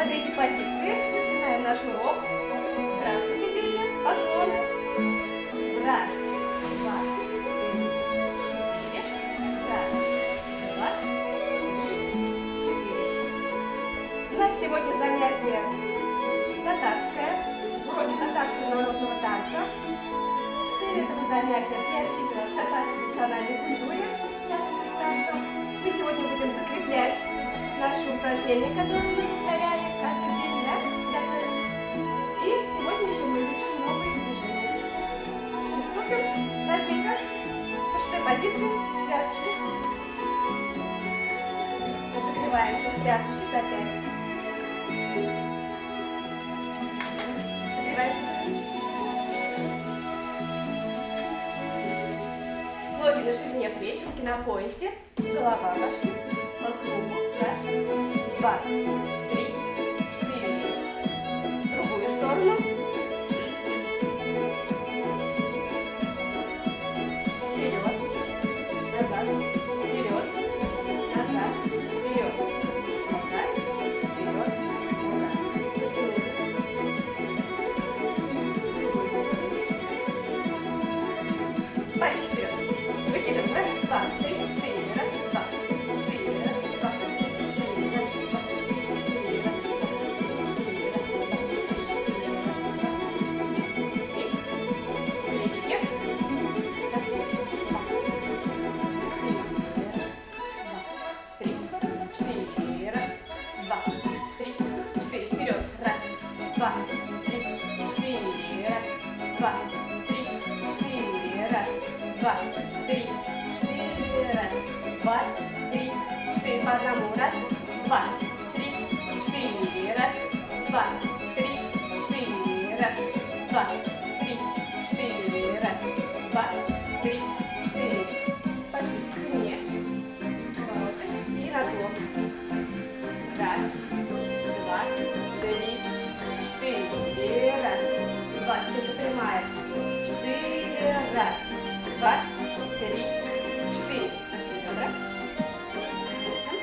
под эти позиции начинаем наш урок. Здравствуйте, дети. Поклон. Раз, два, три, четыре. Раз, два, три, четыре. У нас сегодня занятие татарское, уроки татарского народного танца. Цель этого занятия – приобщить вас к татарской национальной культуре, в частности к танцам. Мы сегодня будем закреплять наши упражнения, которые мы повторяли каждый день, да? Готовились. И сегодня еще мы изучим новые движения. Приступим. Разминка. По шестой позиции. Связочки. Закрываемся. Связочки, запястья. Закрываемся. Ноги на ширине плеч, руки на поясе. Голова ваша. По кругу. Раз, два, три, четыре. В другую сторону. Вперед, назад, вперед, назад, вперед, назад, вперед, назад. Потянули. Пальчики вперед. Выкидываем. Раз, два, три, четыре. Раз, два. Два, три, четыре, раз, два, три, четыре, по одному, раз, два, три, четыре, раз, два, три, четыре, раз, два, три, четыре, раз, два, три, четыре. Пошли к спине, поворотик и наклон. Раз, два, три, четыре, раз, два, спинка прямая, четыре, раз. Два, три, четыре. Пошли бедра. Крутим.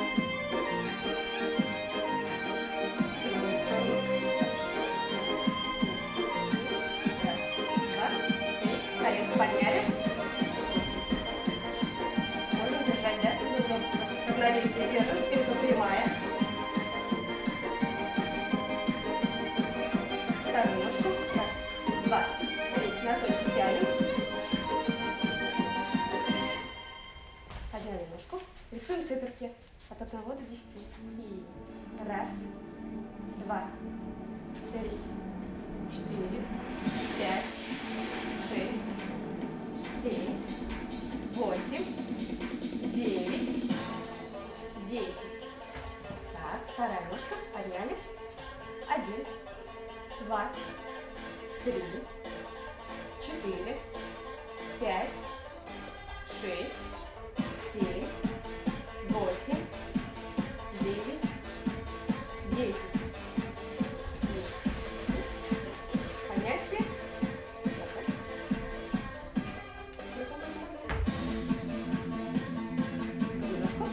В другую сторону. Раз, два, три. Коленку подняли. Можем держать, да? Удобство. Равновесие держим. Спинка прямая. Вторую ножку. Раз, два, три. Носочки тянем. Рисуем циферки от 1 до 10. И раз, два, три, четыре, пять, шесть, семь, восемь, девять, 10. Так, вторая ножка. Подняли. 1, 2, 3, 4, 5, 6, 7, 8, 9, 10. Поднять вверх. Немножко.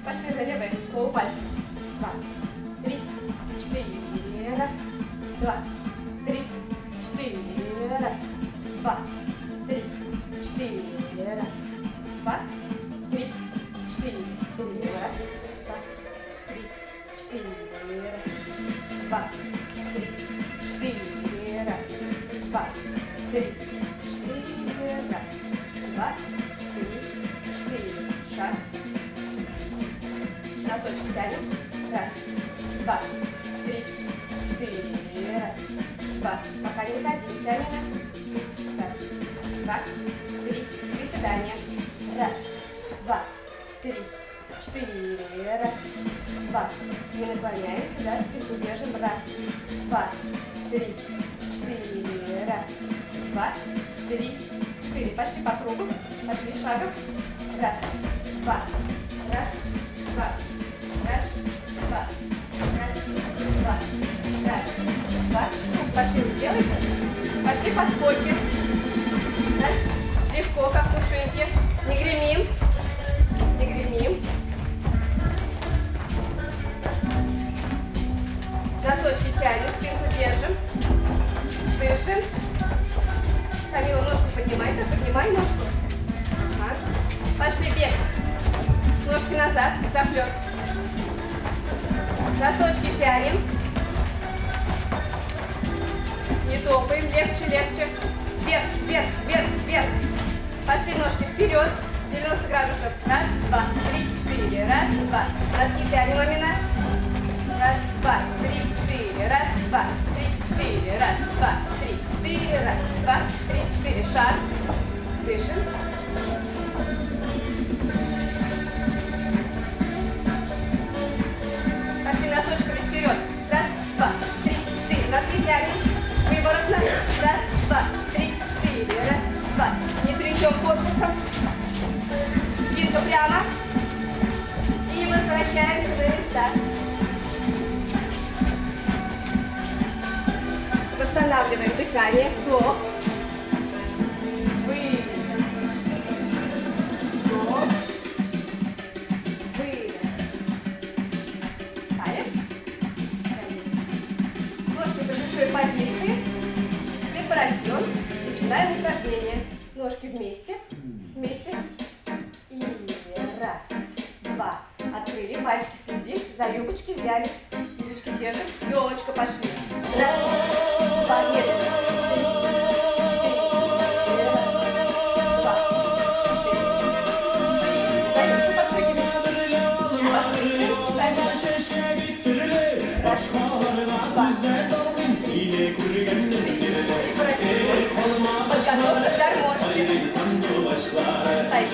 Пошли на левое полупальцы. 2, 3, 4. Раз. Два, три, четыре, раз, два, три, четыре, раз, два, три, четыре, раз, два, три, четыре, раз, два, три, четыре, раз, два, три, четыре, раз, два, три, четыре, шаг. Носочки тянем. Раз, два, три, четыре. Раз, два. Пока не садимся. Раз, два, три. Приседания. Раз, два, три, четыре. Раз, два. Не наклоняемся, да, спинку держим. Раз, два, три, четыре. Раз, два, три, четыре. Пошли по кругу. Пошли шагом. Раз, два. Раз, два. Раз, два. Раз, два. Раз, два. Пошли, вы делаете? Пошли подскоки. Раз. Легко, как пушинки. Не гремим. Не гремим. Носочки тянем, спинку держим. Дышим. Камила, ножку поднимай. Так, поднимай ножку. Ага. Пошли, бег. Ножки назад, захлёст. Носочки тянем. Не топаем, легче, легче. Вверх, вверх, вверх, вверх. Пошли ножки вперед. 90 градусов. Раз, два, три, четыре. Раз, два. Носки тянем, Амина. Раз, два, три, четыре. Раз, два, три, четыре. Раз, два, три, четыре. Раз, два, три, четыре. Шаг. Дышим. Пошли носочками вперед. Раз, два, три, четыре. Носки тянем. Выворотно. Раз, два, три, четыре. Раз, два. Не трясем корпусом. Спинка прямо. И возвращаемся на места. Восстанавливаем дыхание. Вдох. Выдох. Вдох. Выдох. Ставим. Ножки до шестой позиции. Препарасьон. Начинаем упражнение. Ножки вместе. Вместе. И раз, два. Открыли. Пальчики следим. За юбочки взялись. Юбочки держим. Елочка пошли. Раз, два, медленно. Четыре. Раз, два, три, четыре. За юбочку подпрыгиваешь. Подпрыгиваем. Раз, два, четыре. Подготовка к гармошке. Стоим.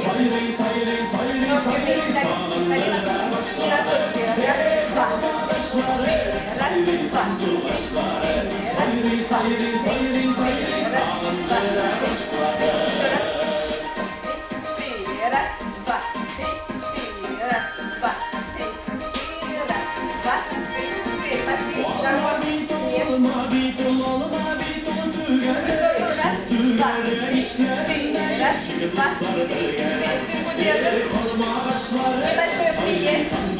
Ножки вместе. Колено. И носочки. Раз, два, четыре. Раз, два, четыре. Раз, два, четыре. Раз, два, четыре. Еще раз. Четыре. Раз, два, три, четыре. Раз, два, три, четыре. Раз, два, три, четыре. Пошли. Гармошки. Нет. Высокий. Раз, два, три, четыре. Раз, два, три, четыре. Спинку держим. Небольшое плие. Раз,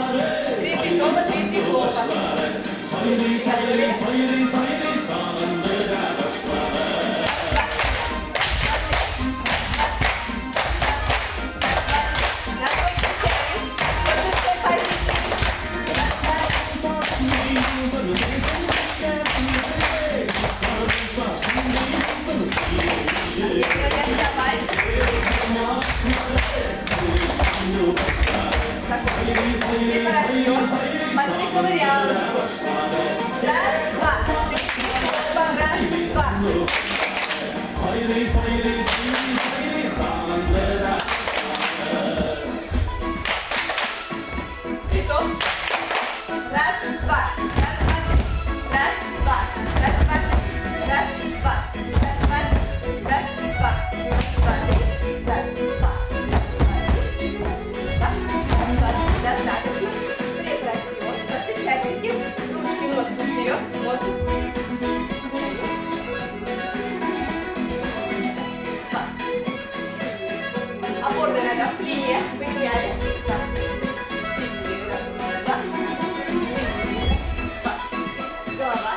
два, три, четыре. Раз, два, три, четыре. Три притопа, три притопа. Препарасьон. Пошли ковырялочку. Раз, два. Раз, два. Притоп. Раз, два. Раз, два. Раз, два. Раз, два. Раз, два. Раз, два. Раз, два. Достаточно. Препарасьон. Пошли часики. Ручки, ножки вперед. Можно. Опорная нога в плие. Поменяли. Раз, четыре. Раз, два. Четыре. Раз, два. Голова.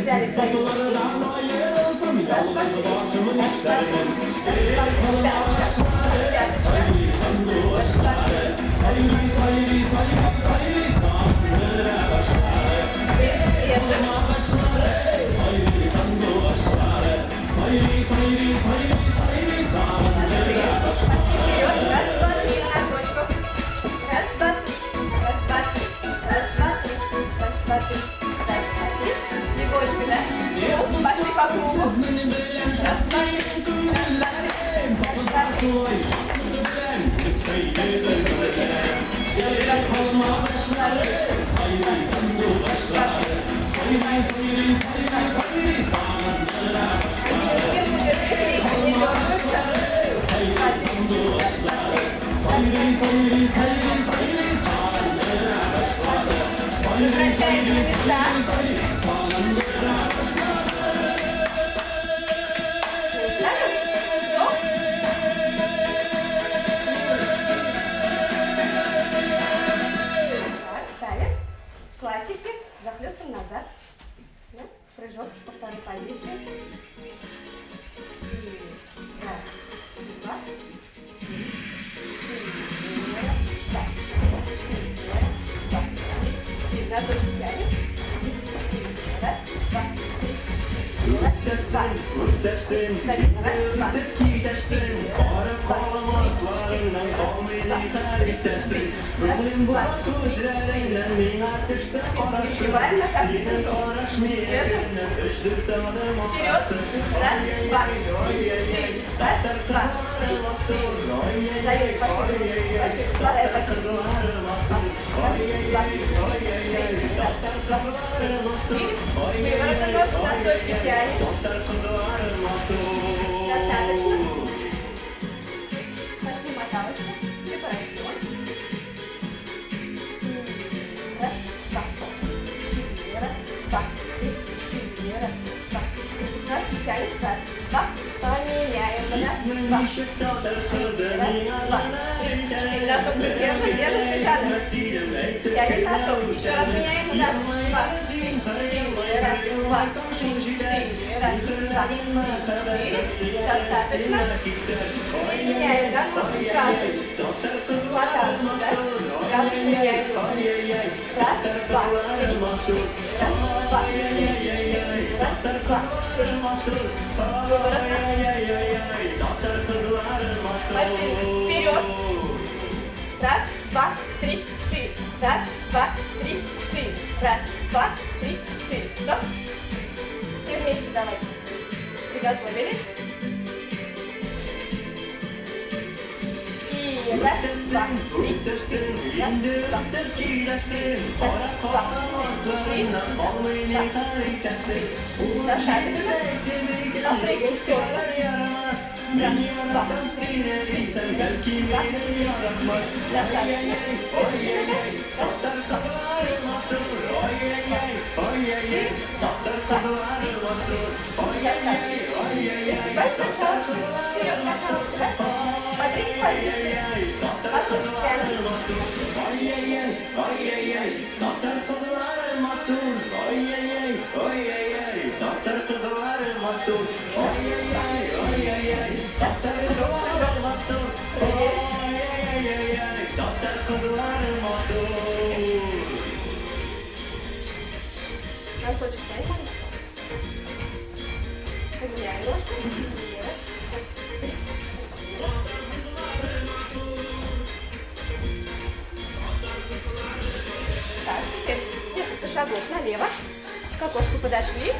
Взяли за юбочку. Раз, два, три. Раз, два, три. Раз, два, три. Пяточка. Пошли по кругу. Раз, два, три. Раз, два, три. свои места. Классики, захлестом назад, да? Прыжок по второй позиции. Раз, два, три, четыре, раз, два, четыре, носочек тянем, раз, два, три, раз, два, Перебиваем на каждый прыжок. Держим. Вперед. Раз, два, четыре. Раз, два, три, четыре. Даем пошли. Вторая позиция. Раз, два, три, четыре. Раз, два, четыре. Выворот на ножку, носочки тянем. Достаточно. Пошли моталочку. И хорошо. Раз, два, четыре, раз, два, три, четыре, раз, два, три. Нас тянет, раз, два, поменяем, раз, два, четыре, раз, два, три, четыре. Носок держим, держим, совершенно. Тянем носок, еще раз меняем, раз, два, три, четыре, раз, два, три, четыре, раз, два, три, четыре. Достаточно. И меняем, да, ножку сразу. Латаночку, да? Сразу же меняем ножку. Раз, два, три, четыре. Раз, два, три, четыре. Раз, два, три. Выворот. Пошли. Вперед. Раз, два, три, четыре. Раз, два, три, четыре. Раз, два, три, четыре. Стоп. Все вместе давайте. Приготовились. И раз, два, три, четыре. Раз, два, три, четыре. Раз, два, три, четыре. Достаточно. Напрыгаем в сторону. Раз, два, три, четыре. Раз, два, три, четыре. Достаточно. Раз, два, три, четыре. Достаточно. Приступать к началочку. Вперед, началочку, да? По 30 позиций. Носочек тянем. Носочек тянем. Поменяем ножку. Так, теперь несколько шагов налево. К окошку подошли.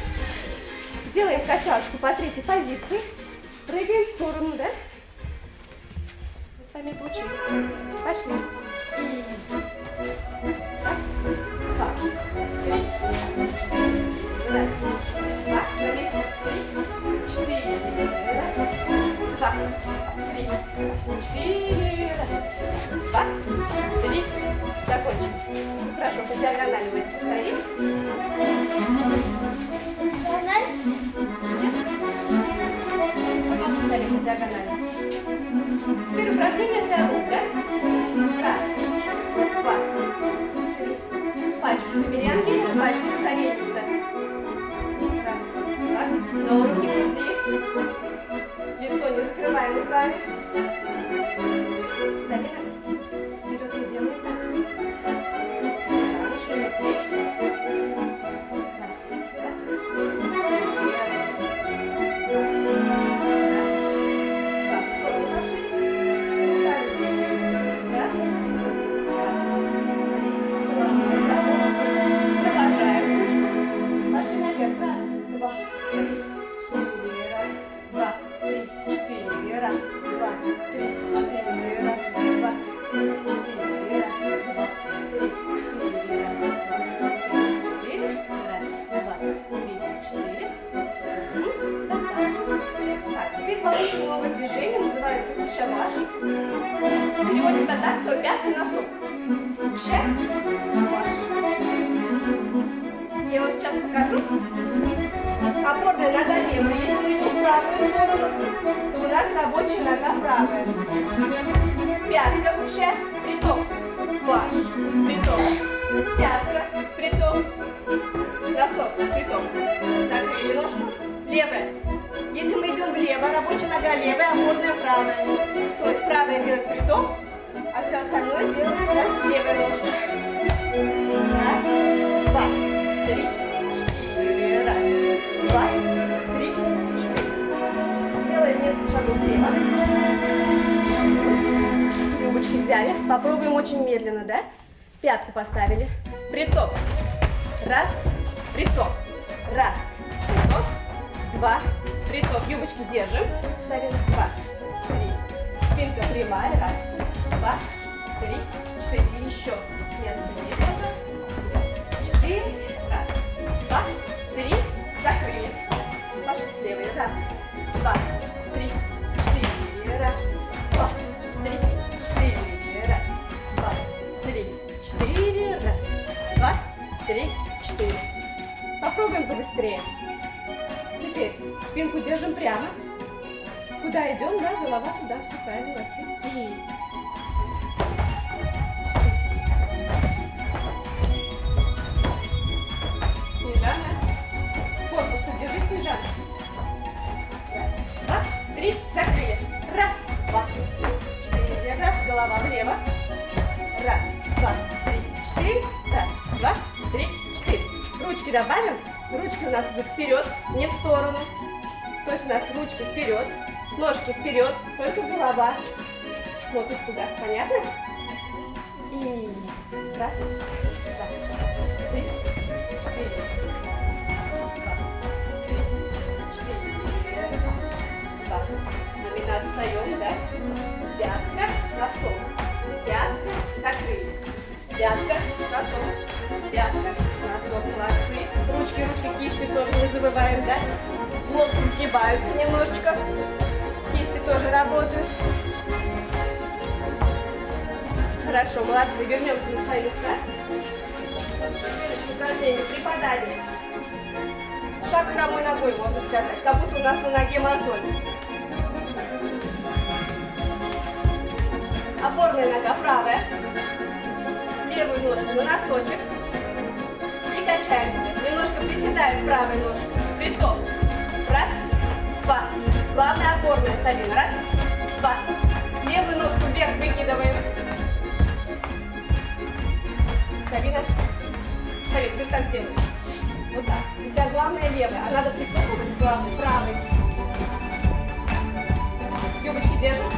Делаем качалочку по третьей позиции. Прыгаем в сторону, да? Мы с вами это учили. Пошли. И раз, два, три, четыре. Раз, два, на месте. Три, четыре. Раз, два, три, четыре. Раз, два, три. Закончим. Хорошо, по диагонали мы это повторим. Диагональ? Нет? Повторим по диагонали. Теперь упражнение для рук, да? Раз, два, три. Пальчики собери ангелы, пальчики заметили, да? Раз, два. На уровне груди. Лицо не закрываем руками. Замена. Вперед не делаем так. Хорошо, отлично. Раз, два, четыре, раз. Раз, два, в сторону пошли. Раз, два, продолжаем ручку. Пошли наверх. Раз, два, три, четыре. Раз, два, три, четыре. Раз, два, три, четыре. Раз, два, три, четыре. Раз, два, три, четыре. Раз, два, три, четыре. Раз, два, три, четыре. Достаточно. Так, теперь получим новое движение, называется кучаваш. Переводится на 105 носок. Кучаваш. Я вам сейчас покажу. Опорная нога левая. Если мы идем в правую сторону, то у нас рабочая нога правая. Пятка лучше. Приток. Ваш. Приток. Пятка. Приток. Носок. Приток. Закрыли ножку. Левая. Если мы идем влево, рабочая нога левая, опорная правая. То есть правая делает приток, а все остальное делаем раз левой ножкой. Раз, два, три, четыре. Раз, два, три, четыре. Сделаем несколько шагов влево. Юбочки взяли. Попробуем очень медленно, да? Пятку поставили. Приток. Раз, приток. Раз, приток. Два, приток. Юбочки держим. Ставим. Два, три. Спинка прямая. Раз, два, три, четыре. И еще место есть. Четыре. Раз, два, три. Закрыли. Пошли с левой. Раз, два, три, четыре. Раз, два, три, четыре. Раз, два, три, четыре. Раз, два, три, четыре. Попробуем побыстрее. Теперь спинку держим прямо. Куда идем, да? Голова туда, все правильно, молодцы. И Снежана. Корпус тут держи, Снежана. Раз, два, три, закрыли. Раз, два, три, четыре. Раз, голова влево. Раз, два, три, четыре. Раз, два, три, четыре. Ручки добавим. Ручки у нас идут вперед, не в сторону. То есть у нас ручки вперед, ножки вперед, только голова смотрит туда. Понятно? И раз, два, три, четыре. Раз, два, три, четыре. Раз, два. Номинат встаем, да? Пятка, носок. Пятка, закрыли. Пятка, носок. Пятка, носок. Молодцы. Ручки, кисти тоже не забываем, да? Локти сгибаются немножечко. Кисти тоже работают. Хорошо, молодцы. Вернемся на свои места. Следующее упражнение. Припадание. Шаг хромой ногой, можно сказать. Как будто у нас на ноге мозоль. Опорная нога правая. Левую ножку на носочек. И качаемся. Немножко приседаем правой ножкой. Приток. Раз, два. Главная опорная, Сабина. Раз, два. Левую ножку вверх выкидываем. Сабина. Сабина, ты так делаешь. Вот так. У тебя главная левая, а надо притопывать главной правой. Юбочки держим.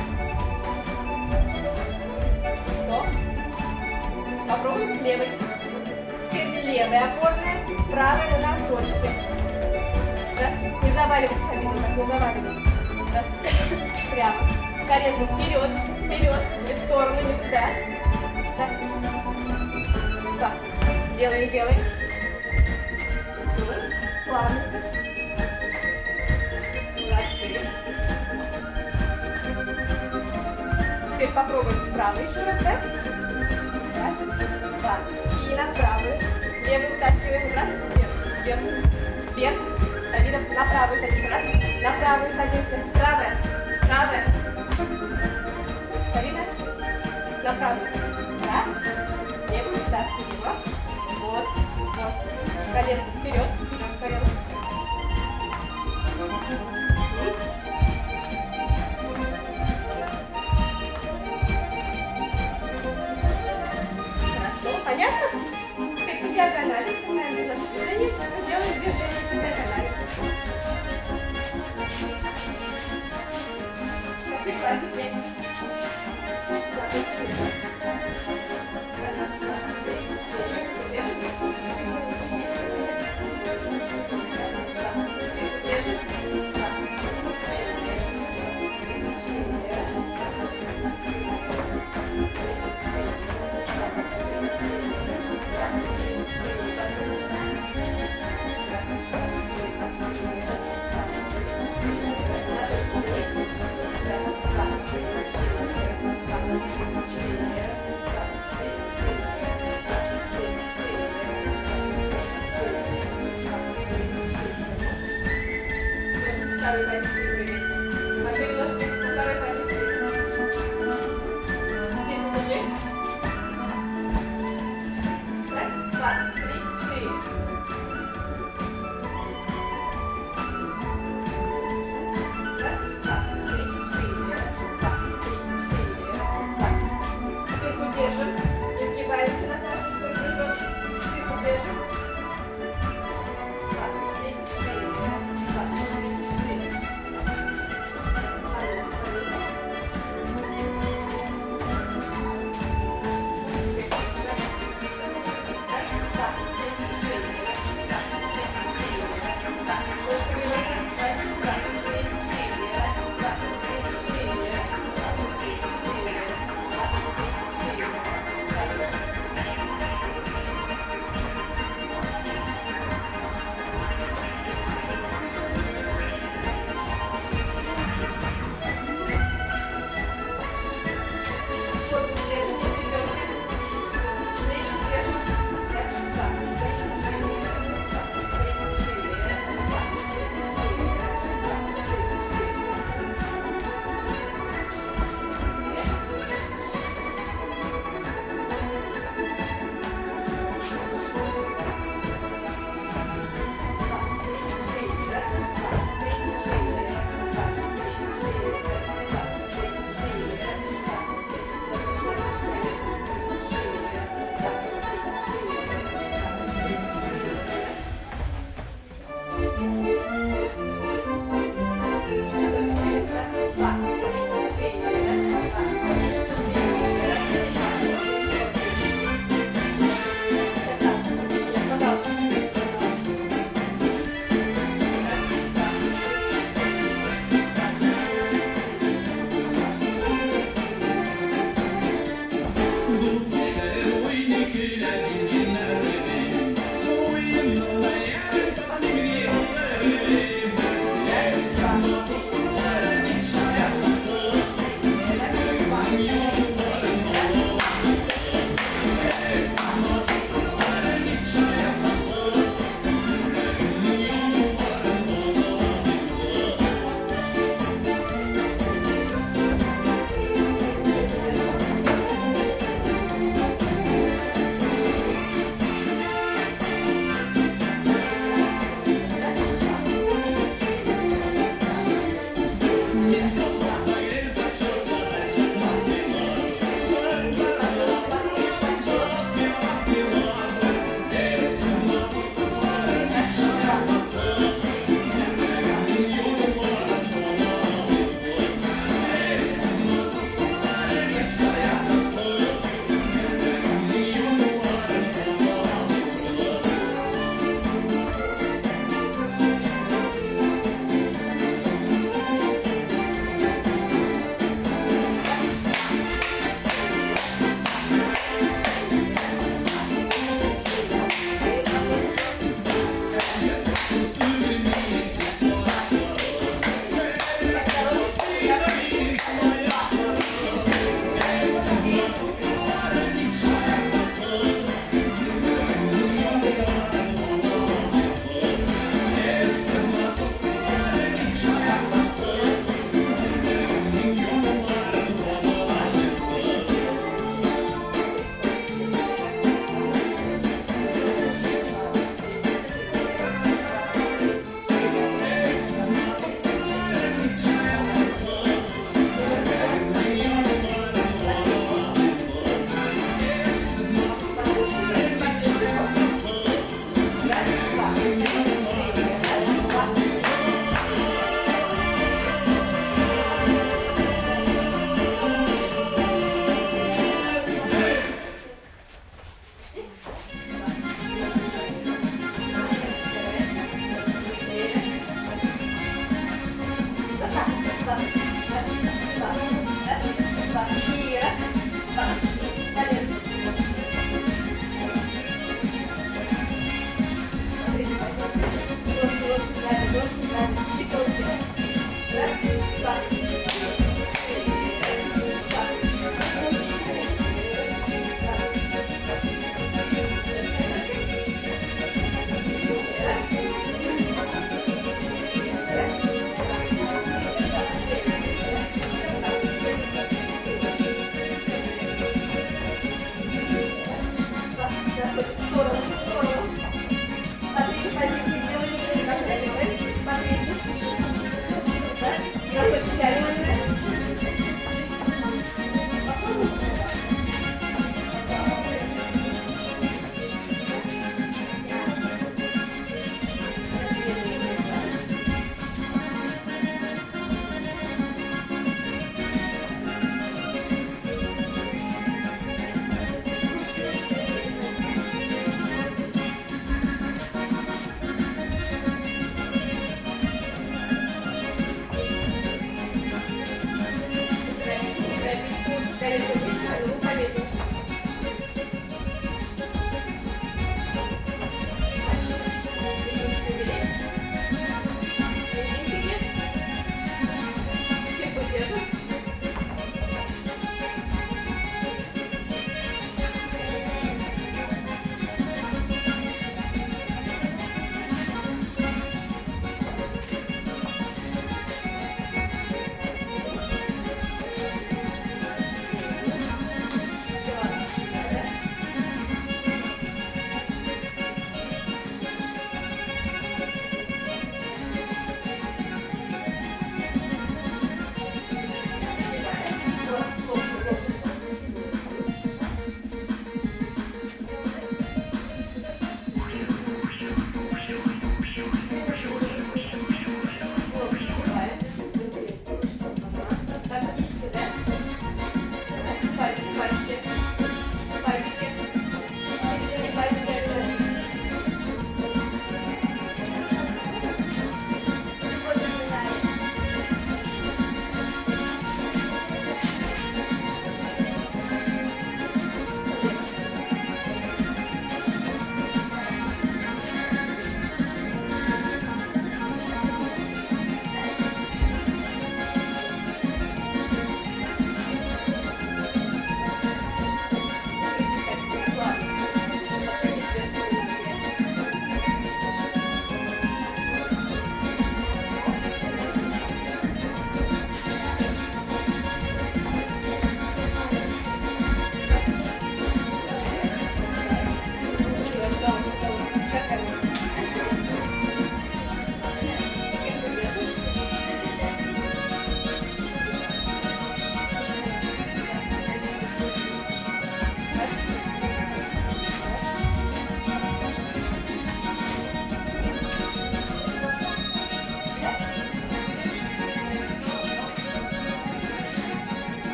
Стоп. Попробуем с левой. Теперь левая опорная, правая на носочке. Раз. Не заваливайся, Сабина, так не заваливайся. Раз. Прямо. Коленку вперед, вперед, не в сторону, не туда. Раз. Два. Делаем. Плавно. Молодцы. Теперь попробуем справа еще раз, да? Раз, два. И на правую. Левую вытаскиваем. Раз, вверх. Сабина, на правую садимся. Раз, на правую садимся. Правая. Сабина, на правую садимся. Раз, левую вытаскиваем. Вот. Коленку вперед. Хорошо, понятно? Теперь по диагонали вспоминаем наше движение, делаем движение по диагонали. Пошли классики. Раз, два, три, четыре. второй позиции прыгай. Большие ножки во второй позиции. Спинку держи. Раз, два, три, четыре. Раз, два, три, четыре. Раз, два, три, четыре. Раз, два. Спинку держим. Изгибаемся на каждый свой прыжок. Спинку держим. Раз, два, три, четыре. Раз, два, три, четыре.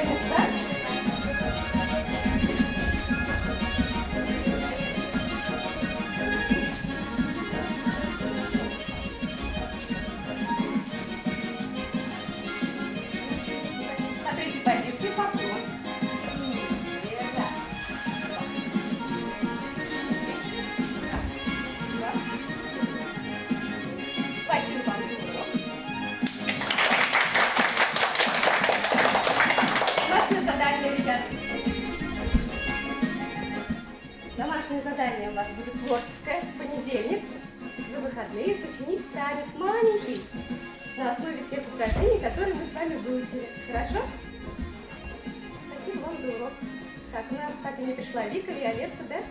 свои места. На третьей позиции поклон. И раз, два, спасибо вам за урок. Домашнее задание, ребят. Домашнее задание у вас будет творческое в понедельник. За выходные сочинить танец маленький на основе тех упражнений, которые мы с вами выучили. Хорошо? Спасибо вам за урок. Так, у нас так и не пришла Вика, Виолетта, да?